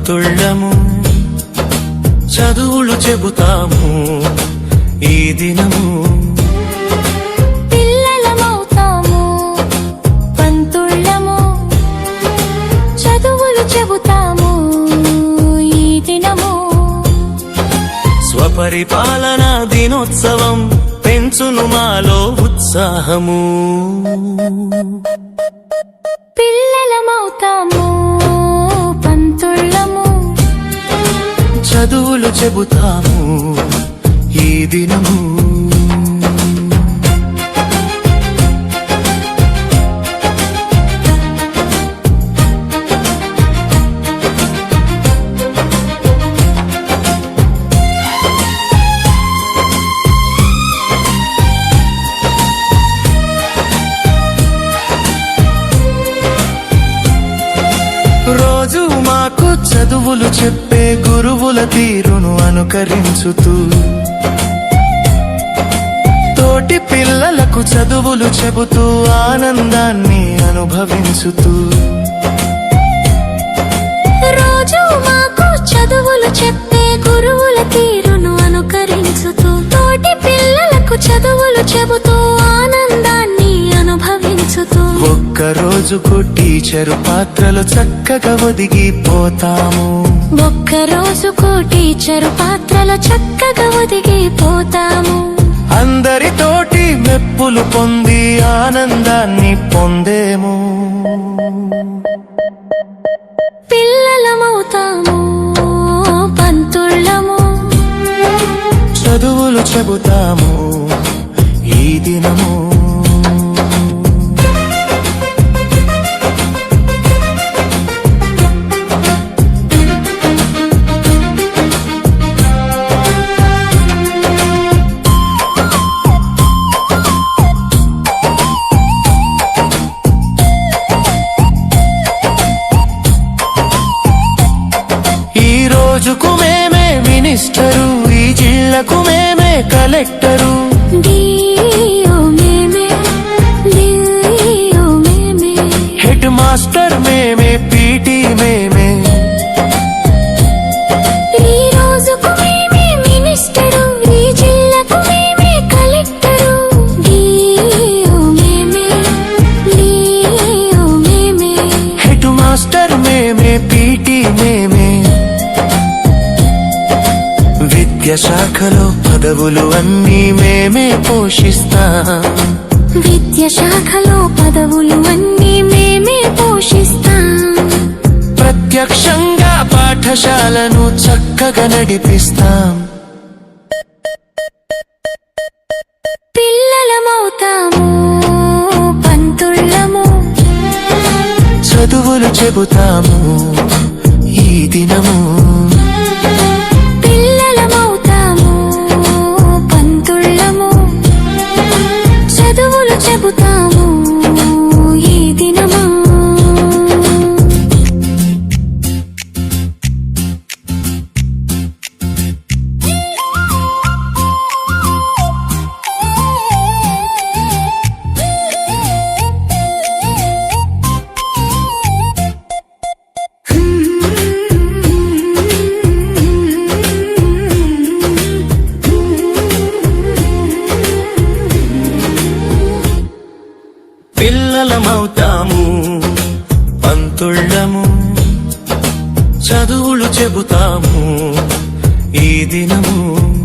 పంతుళ్ళము చదువులు చెబుతాము ఈ దినము. పిల్లలమవుతాము పంతుళ్ళము చదువులు చెబుతాము ఈ దినము. స్వపరిపాలన దినోత్సవం పెంచును మాలో ఉత్సాహము. పిల్లలమవుతాము పంతుళ్ళము చదువులు చెబుతాము ఈ దినము. రోజు మాకు చదువులు చెప్పే గురువుల తీరును అనుకరించుతూ తోటి పిల్లలకు చదువులు చెబుతూ ఆనందాన్ని అనుభవించుతూ. రోజు మాకు చదువులు చెప్పే గురువుల తీరును అనుకరించుతూ తోటి పిల్లలకు చదువులు చెబుతూ ఆనందాన్ని అనుభవించుతూ. ఒక్కరోజుకు టీచరు పాత్రలు చక్కగా ఒదిగిపోతాము. ఒక్కరోజుకు టీచరు పాత్రలు చక్కగా ఒదిగిపోతాము. అందరితోటి మెప్పులు పొంది ఆనందాన్ని పొందేము. పిల్లలమవుతాము పంతుళ్ళము చదువులు చెబుతాము ఈ దినము. రోజుకు మేమే మినిస్టరు ఈ జిల్లకు మేమే కలెక్టరు. హెడ్ మాస్టర్ మేమే పీటీ మేమే. ఈ రోజుకు మేమే మినిస్టరు ఈ జిల్లకు మేమే కలెక్టరు. హెడ్ మాస్టర్ మేమే పీటీ మేమే. విద్యాశాఖలో పదవులు అన్నీ మేమే పోషిస్తాం. విద్యాశాఖలో పదవులు అన్నీ మేమే పోషిస్తాం. ప్రత్యక్షంగా పాఠశాలను చక్కగా నడిపిస్తాం. పిల్లలమవుతాము పంతుళ్ళము చదువులు చెబుతాము ఈ దినము. చెబుతాము ఈ దినము. పిల్లలమవుతాము పంతుళ్ళము చదువులు చెబుతాము ఈ దినము.